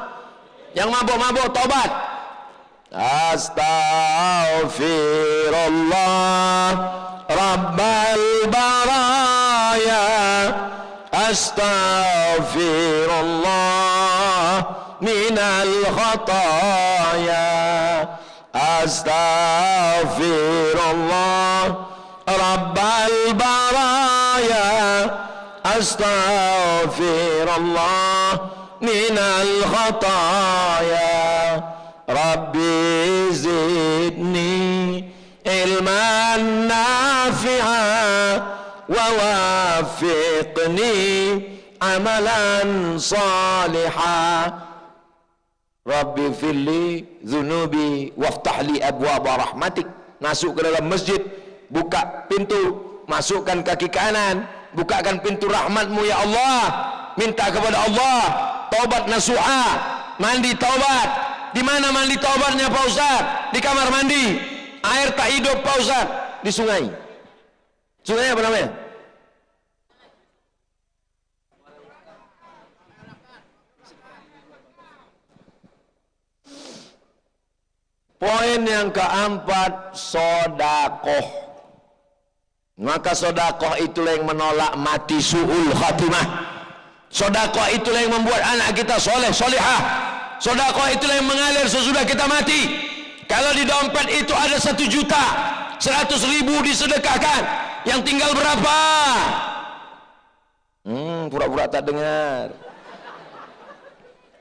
Yang mabuk-mabuk tobat. Astaghfirullah Rabbal baraya, astaghfirullah minal khataya, astaghfirullah Rabbal baraya astaghfirullah minal khataya Rabbi zidni ilman nafi'a wa wafiqni amalan salihah Rabbi firli dhunubi waftahli abwaba rahmatik. Masuk ke dalam masjid, buka pintu, masukkan kaki kanan, bukakan pintu rahmatmu ya Allah. Minta kepada Allah taubat nasuha, mandi taubat. Di mana mandi taubatnya Pak Ustaz? Di kamar mandi. Air tak hidup Pak Ustaz, di sungai. Sungai apa namanya? Poin yang keempat, sodakoh. Maka sodakoh itulah yang menolak mati su'ul khatimah. Sodakoh itulah yang membuat anak kita soleh, solehah. Sodakoh itulah yang mengalir sesudah kita mati. Kalau di dompet itu ada 1 juta, 100.000 disedekahkan, yang tinggal berapa? Pura-pura tak dengar.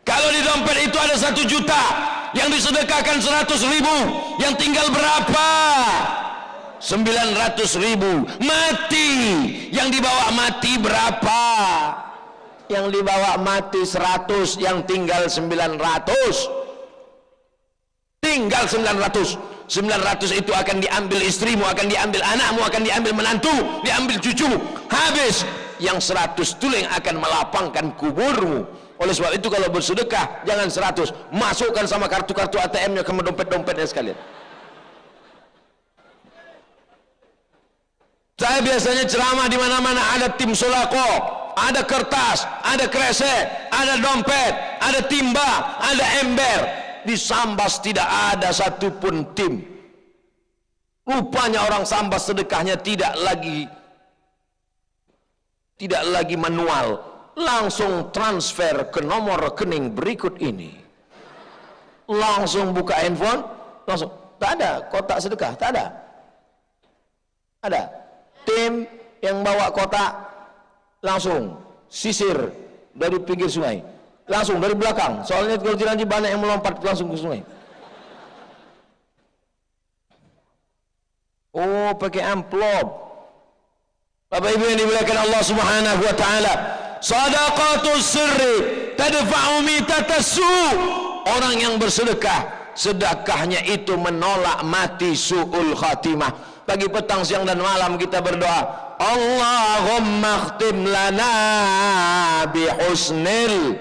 Kalau di dompet itu ada 1 juta, yang disedekahkan 100.000, yang tinggal berapa? 900.000. Mati, yang dibawa mati berapa? Yang dibawa mati 100, yang tinggal 900. Tinggal 900. 900 itu akan diambil istrimu, akan diambil anakmu, akan diambil menantu, diambil cucumu. Habis. Yang 100 itu yang akan melapangkan kuburmu. Oleh sebab itu kalau bersedekah jangan 100, masukkan sama kartu-kartu ATM-nya ke dompet-dompetnya sekalian. Saya biasanya ceramah di mana-mana ada tim solako, ada kertas, ada kresek, ada dompet, ada timba, ada ember. Di Sambas tidak ada satupun tim. Rupanya orang Sambas sedekahnya tidak lagi manual, langsung transfer ke nomor rekening berikut ini. Langsung buka handphone, langsung. Tak ada kotak sedekah, tak ada. Ada tim yang bawa kotak, langsung sisir dari pinggir sungai, langsung dari belakang. Soalnya kalau tidak nanti banyak yang melompat langsung ke sungai. Oh, pakai amplop. Bapak Ibu yang dimuliakan Allah Subhanahu wa taala, sadaqatus sirri tadfa'u mitatassu. Orang yang bersedekah, sedekahnya itu menolak mati su'ul khatimah. Pagi, petang, siang dan malam kita berdoa, Allahumma khtim lana bi husnil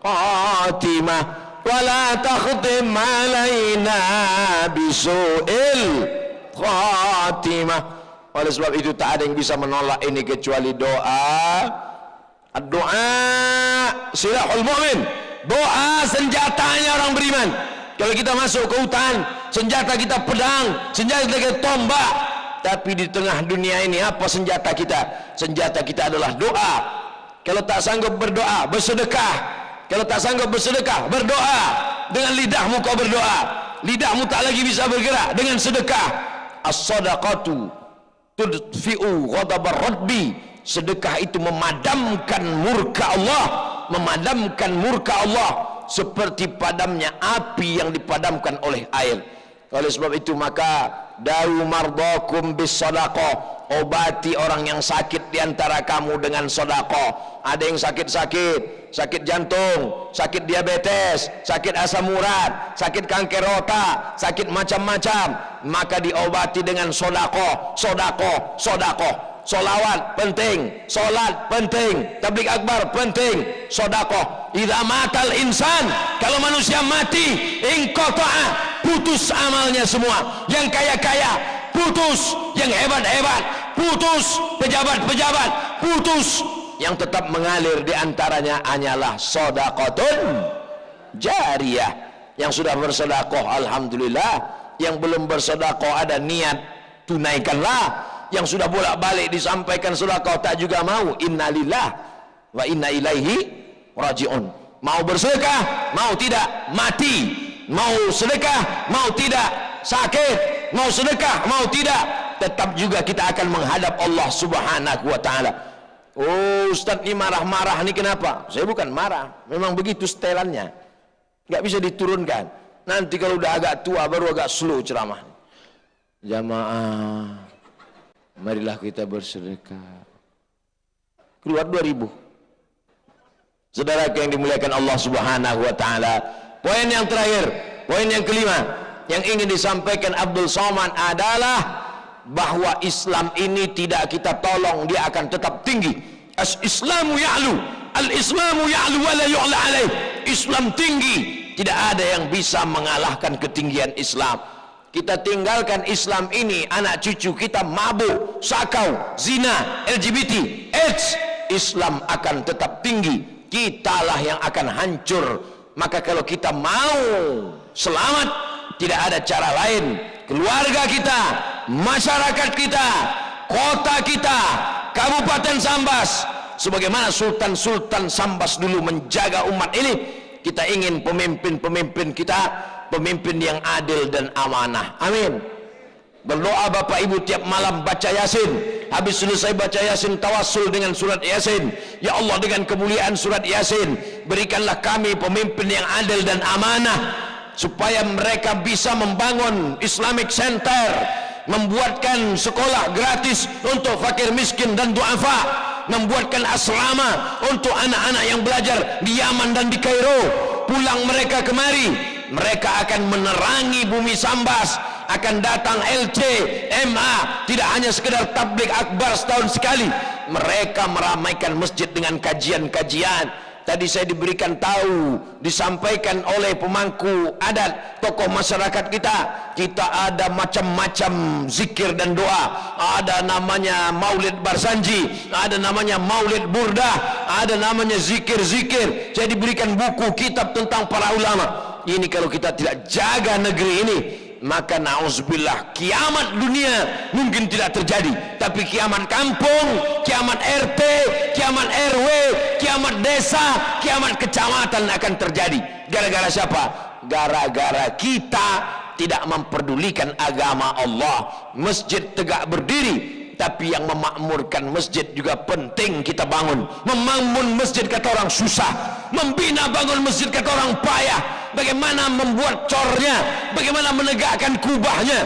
khatimah wa la takhtim alaina bi su'il khatimah. Oleh sebab itu tak ada yang bisa menolak ini kecuali doa. Doa silahul mu'min. Doa senjatanya orang beriman. Kalau kita masuk ke hutan, senjata kita pedang, senjata kita tombak. Tapi di tengah dunia ini apa senjata kita? Senjata kita adalah doa. Kalau tak sanggup berdoa, bersedekah. Kalau tak sanggup bersedekah, berdoa. Dengan lidahmu kau berdoa. Lidahmu tak lagi bisa bergerak, dengan sedekah. As-sadaqatu tudfi'u ghadabar rabbi. Sedekah itu memadamkan murka Allah, memadamkan murka Allah seperti padamnya api yang dipadamkan oleh air. Oleh sebab itu maka dawu mardakum bis sadaqah, obati orang yang sakit di antara kamu dengan sedekah. Ada yang sakit-sakit, sakit jantung, sakit diabetes, sakit asam urat, sakit kanker otak, sakit macam-macam, maka diobati dengan sedekah, sedekah, sedekah. Solawat penting, solat penting, tabligh akbar penting, sedekah. Idza matal insan, kalau manusia mati, inqata'a, putus amalnya semua. Yang kaya-kaya putus, yang hebat-hebat putus, pejabat-pejabat putus. Yang tetap mengalir di antaranya hanyalah sedekahun jariyah. Yang sudah bersedekah alhamdulillah, yang belum bersedekah ada niat, tunaikanlah. Yang sudah bolak-balik disampaikan sedekah tak juga mau, innalillah wa inna ilaihi rajiun. Mau bersedekah, mau tidak, mati. Mau sedekah, mau tidak, sakit. Mau sedekah, mau tidak, tetap juga kita akan menghadap Allah Subhanahu wa taala. Oh, Ustaz ini marah-marah nih kenapa? Saya bukan marah, memang begitu setelannya. Nggak bisa diturunkan. Nanti kalau udah agak tua baru agak slow ceramah. Jamaah, marilah kita bersedekah. Keluar 2000. Saudara yang dimuliakan Allah Subhanahu wa taala. Poin yang terakhir, poin yang kelima yang ingin disampaikan Abdul Somad adalah bahwa Islam ini tidak kita tolong, dia akan tetap tinggi. Al-Islamu ya'lu, al-Islamu ya'lu wa la yu'la alaih. Islam tinggi, tidak ada yang bisa mengalahkan ketinggian Islam. Kita tinggalkan Islam ini, anak cucu kita mabuk, sakau, zina, LGBT, AIDS, Islam akan tetap tinggi. Kitalah yang akan hancur. Maka kalau kita mau selamat, tidak ada cara lain. Keluarga kita, masyarakat kita, kota kita, Kabupaten Sambas, sebagaimana Sultan-Sultan Sambas dulu menjaga umat ini, kita ingin pemimpin-pemimpin kita pemimpin yang adil dan amanah. Amin. Berdoa Bapak Ibu tiap malam baca Yasin. Habis selesai baca Yasin, tawassul dengan surat Yasin. Ya Allah, dengan kemuliaan surat Yasin, berikanlah kami pemimpin yang adil dan amanah, supaya mereka bisa membangun Islamic Center, membuatkan sekolah gratis untuk fakir miskin dan duafa, membuatkan asrama untuk anak-anak yang belajar di Yaman dan di Kairo. Pulang mereka kemari, mereka akan menerangi bumi Sambas, akan datang LC, MA, tidak hanya sekedar tabligh akbar setahun sekali. Mereka meramaikan masjid dengan kajian-kajian. Tadi saya diberikan tahu, disampaikan oleh pemangku adat, tokoh masyarakat kita ada macam-macam zikir dan doa. Ada namanya Maulid Barsanji, ada namanya Maulid Burdah, ada namanya zikir-zikir. Saya diberikan buku kitab tentang para ulama. Ini kalau kita tidak jaga negeri ini, maka na'udzubillah, kiamat dunia mungkin tidak terjadi, tapi kiamat kampung, kiamat RT, kiamat RW, kiamat desa, kiamat kecamatan akan terjadi. Gara-gara siapa? Gara-gara kita tidak memperdulikan agama Allah. Masjid tegak berdiri, tapi yang memakmurkan masjid juga penting kita bangun. Membangun masjid kata orang susah, membina bangun masjid kata orang payah. Bagaimana membuat cornya, bagaimana menegakkan kubahnya.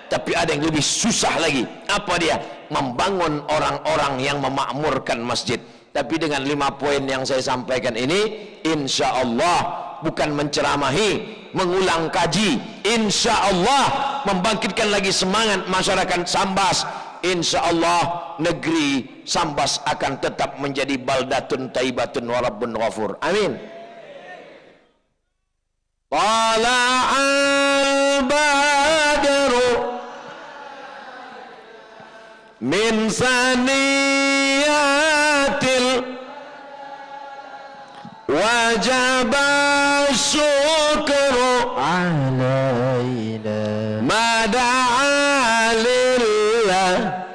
Tapi ada yang lebih susah lagi. Apa dia? Membangun orang-orang yang memakmurkan masjid. Tapi dengan 5 poin yang saya sampaikan ini, insya Allah bukan menceramahi, mengulang kaji, insya Allah membangkitkan lagi semangat masyarakat Sambas. Insya Allah negeri Sambas akan tetap menjadi baldatun taibatun wa rabbun ghafur. Amin. Tala'al badru min saniyatil wajaba syukru alaina mada'a lillah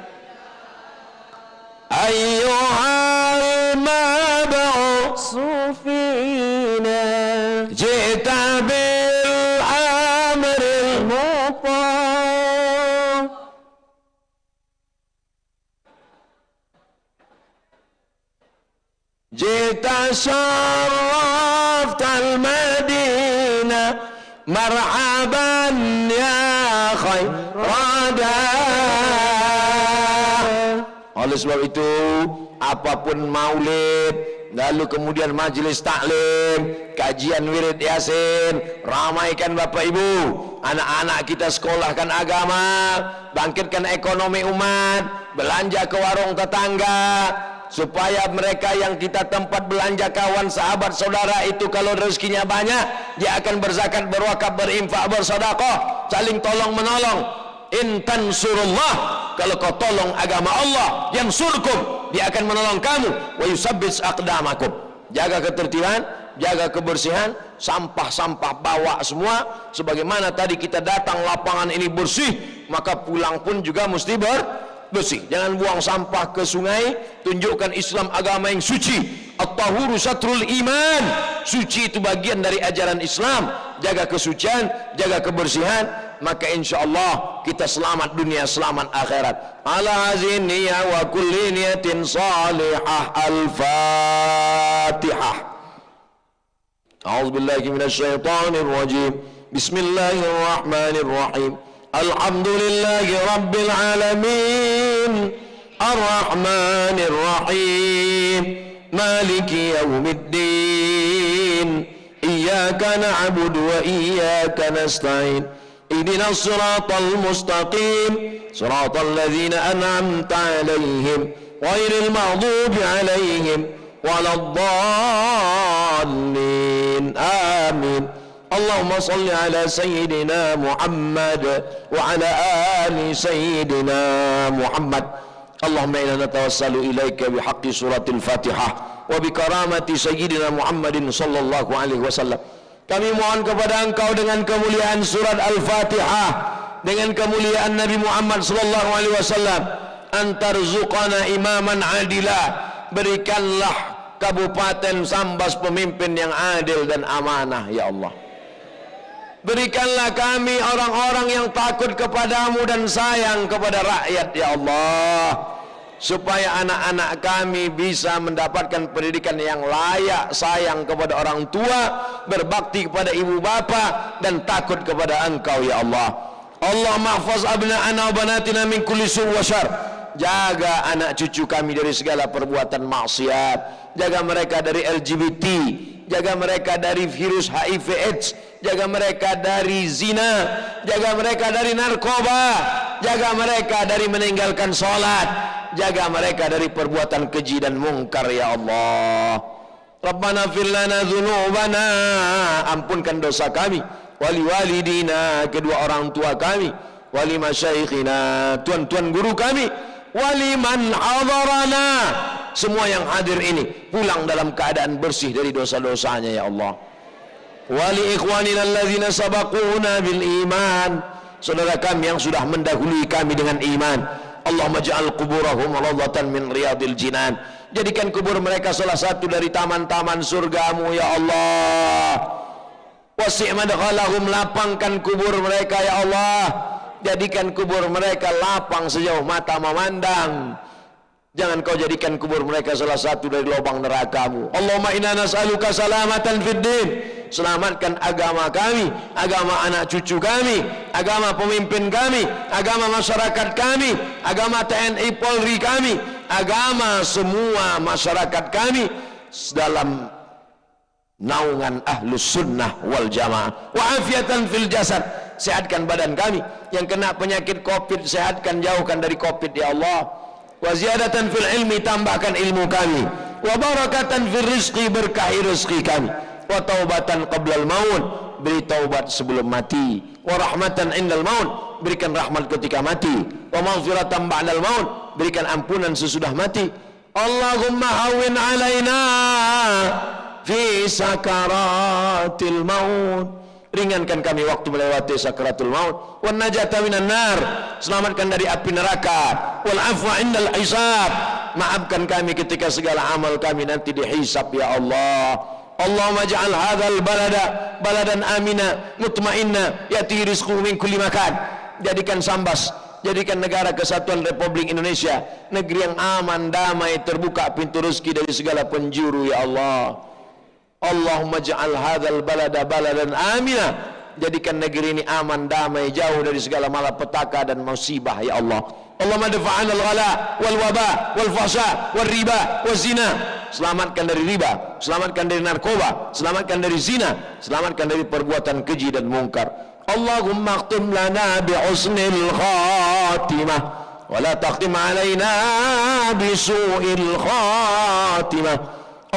ayyuhal mab'usu fina jita bil amril muta' jita syarraftal madinah marhaban ya khairada. Oleh sebab itu, apapun maulid, lalu kemudian majelis taklim, kajian wirid yasin, ramaikan Bapak Ibu, anak-anak kita sekolahkan agama, bangkitkan ekonomi umat, belanja ke warung tetangga, supaya mereka yang kita tempat belanja, kawan, sahabat, saudara itu kalau rezekinya banyak, dia akan berzakat, berwakaf, berinfak, bersedekah, saling tolong menolong. Intan surullah, kalau kau tolong agama Allah, yang surkum, dia akan menolong kamu. Wa yusabbis aqdamakum. Jaga ketertiban, jaga kebersihan, sampah-sampah bawa semua. Sebagaimana tadi kita datang lapangan ini bersih, maka pulang pun juga mesti bersih. Jangan buang sampah ke sungai. Tunjukkan Islam agama yang suci. At-tahuru satrul iman. Suci itu bagian dari ajaran Islam. Jaga kesucian, jaga kebersihan, maka insyaallah kita selamat dunia, selamat akhirat. Ala hazin niyya wa kulli niyatin salihah. Al-Fatihah. A'udzu billahi minasy syaithanir rajim. Bismillahirrahmanirrahim. Alhamdulillahi rabbil alamin. Ar-Rahmanir Rahim. Maliki yaumiddin. Iyyaka na'budu wa iyyaka nasta'in. Ihdinas siratal mustaqim. Siratal ladzina an'amta 'alaihim ghairil maghdubi 'alaihim waladdallin. Amin. Allahumma salli ala sayyidina Muhammad wa ala ali sayyidina Muhammad. Allahumma inna natawassalu ilaika bihaqqi suratil Fatihah wa bikaramati sayyidina Muhammadin sallallahu alaihi wasallam. Kami mohon kepada Engkau dengan kemuliaan surat Al-Fatihah, dengan kemuliaan Nabi Muhammad sallallahu alaihi wasallam, antarzuqana imaman adila. Berikanlah Kabupaten Sambas pemimpin yang adil dan amanah ya Allah. Berikanlah kami orang-orang yang takut kepadamu dan sayang kepada rakyat ya Allah, supaya anak-anak kami bisa mendapatkan pendidikan yang layak, sayang kepada orang tua, berbakti kepada ibu bapa, dan takut kepada Engkau ya Allah. Allah mahfaz abna'ana wa banatina min kulli su' wa syarr. Jaga anak cucu kami dari segala perbuatan maksiat, jaga mereka dari LGBT, jaga mereka dari virus HIV AIDS, jaga mereka dari zina, jaga mereka dari narkoba, jaga mereka dari meninggalkan sholat, jaga mereka dari perbuatan keji dan mungkar ya Allah. Rabbana fir lana dzunubana, ampunkan dosa kami, wali walidina, kedua orang tua kami, wali masyaikhina, tuan-tuan guru kami, waliman hadarana, semua yang hadir ini pulang dalam keadaan bersih dari dosa-dosanya ya Allah. Wali ikhwanina alladzina sabaquna bil iman, saudara kami yang sudah mendahului kami dengan iman. Allahumma ja'al quburahum rawdatan min riyadil jinan. Jadikan kubur mereka salah satu dari taman-taman surgamu ya Allah. Wasi' madkhalahum, lapangkan kubur mereka ya Allah. Jadikan kubur mereka lapang sejauh mata memandang. Jangan kau jadikan kubur mereka salah satu dari lubang nerakamu. Allahumma inna nas'aluka salamatan fid din. Selamatkan agama kami, agama anak cucu kami, agama pemimpin kami, agama masyarakat kami, agama TNI Polri kami, agama semua masyarakat kami dalam naungan ahlus sunnah wal jamaah. Wa afiatan fil jasad, sehatkan badan kami. Yang kena penyakit COVID, sehatkan, jauhkan dari COVID ya Allah. Wa ziyadatan fil ilmi, tambahkan ilmu kami. Wa barakatan fil rizqi, berkahi rezeki kami. Wa taubatan qablal maut, beri taubat sebelum mati. Wa rahmatan indal maut, berikan rahmat ketika mati. Wa maghfiratan ba'dal maut, berikan ampunan sesudah mati. Allahumma hawwin alaina fi sakaratil maut, ringankan kami waktu melewati sakaratul maut. Wan najata minan nar, selamatkan dari api neraka. Wal afwa indal hisab, maafkan kami ketika segala amal kami nanti dihisab ya Allah. Allahumma ja'al hadzal balada baladan amina mutmainna yati rizquhu min kulli makan. Jadikan Sambas, jadikan negara kesatuan Republik Indonesia negeri yang aman, damai, terbuka pintu rezeki dari segala penjuru ya Allah. Allahumma ja'al hadzal balada baladan amina, jadikan negeri ini aman, damai, jauh dari segala malapetaka dan musibah ya Allah. Allahumma dafa'ana al-ghala wal waba wal fahsya wal riba wal zina, selamatkan dari riba, selamatkan dari narkoba, selamatkan dari zina, selamatkan dari perbuatan keji dan mungkar. Allahumma khtim lana bi husnil khatimah wa la takhtim alaina bi su'il khatimah.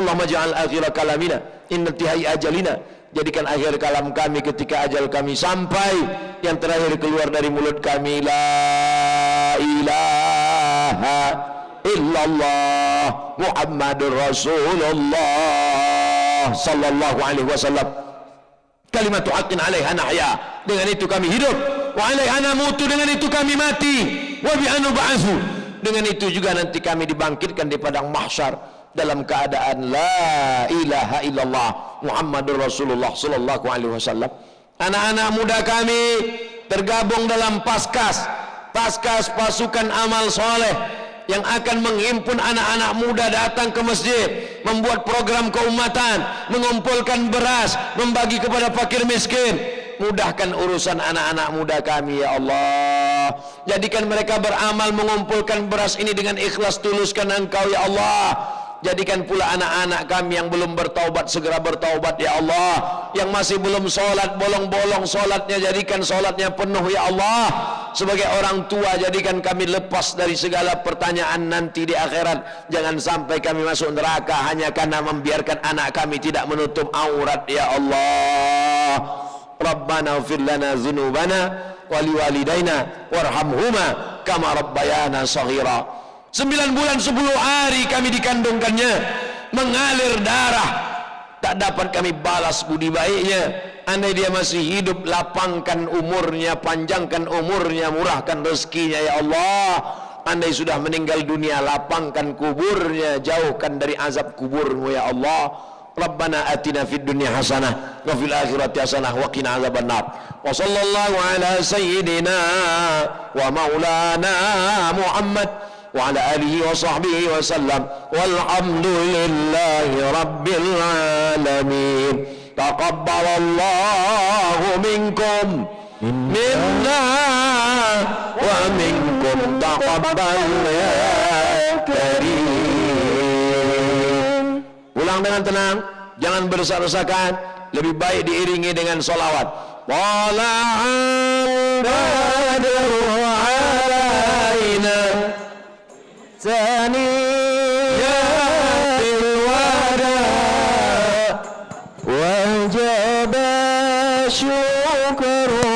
Allahumma ja'al akhir kalamina inna intihai ajalina, jadikan akhir kalam kami ketika ajal kami sampai, yang terakhir keluar dari mulut kami la ilaha illallah Muhammadur Rasulullah sallallahu alaihi wasallam. Kalimatu haqqin 'alaiha nahya, dengan itu kami hidup, wa 'alaiha namutu, dengan itu kami mati, wa bi anub'atsu, dengan itu juga nanti kami dibangkitkan di padang mahsyar dalam keadaan la ilaha illallah Muhammadur Rasulullah sallallahu alaihi wasallam. Anak-anak muda kami, tergabung dalam Paskas pasukan amal soleh yang akan menghimpun anak-anak muda datang ke masjid, membuat program keumatan, mengumpulkan beras, membagi kepada fakir miskin. Mudahkan urusan anak-anak muda kami ya Allah. Jadikan mereka beramal mengumpulkan beras ini dengan ikhlas, tuluskan Engkau ya Allah. Jadikan pula anak-anak kami yang belum bertaubat segera bertaubat ya Allah. Yang masih belum sholat, bolong-bolong sholatnya, jadikan sholatnya penuh ya Allah. Sebagai orang tua, jadikan kami lepas dari segala pertanyaan nanti di akhirat. Jangan sampai kami masuk neraka hanya karena membiarkan anak kami tidak menutup aurat ya Allah. Rabbana ighfir lana dzunubana wa liwalidayna warhamhuma kama rabbayana shaghira. 9 bulan 10 hari kami dikandungkannya, mengalir darah, tak dapat kami balas budi baiknya. Andai dia masih hidup, lapangkan umurnya, panjangkan umurnya, murahkan rezekinya ya Allah. Andai sudah meninggal dunia, lapangkan kuburnya, jauhkan dari azab kuburmu ya Allah. Rabbana atina fid dunya hasanah wa fil akhirati hasanah wa qina azabannar. Wa sallallahu ala sayyidina wa maulana Muhammad wa ala alihi wa sahbihi wa sallam walhamdulillahi rabbil alamin. Taqabbalallahu minkum minna wa minkum taqabbal ya karim. Ulang dengan tenang, jangan berdesak-desakan, lebih baik diiringi dengan sholawat. Wala'al badru alaina saniyatil wada wajaba syukru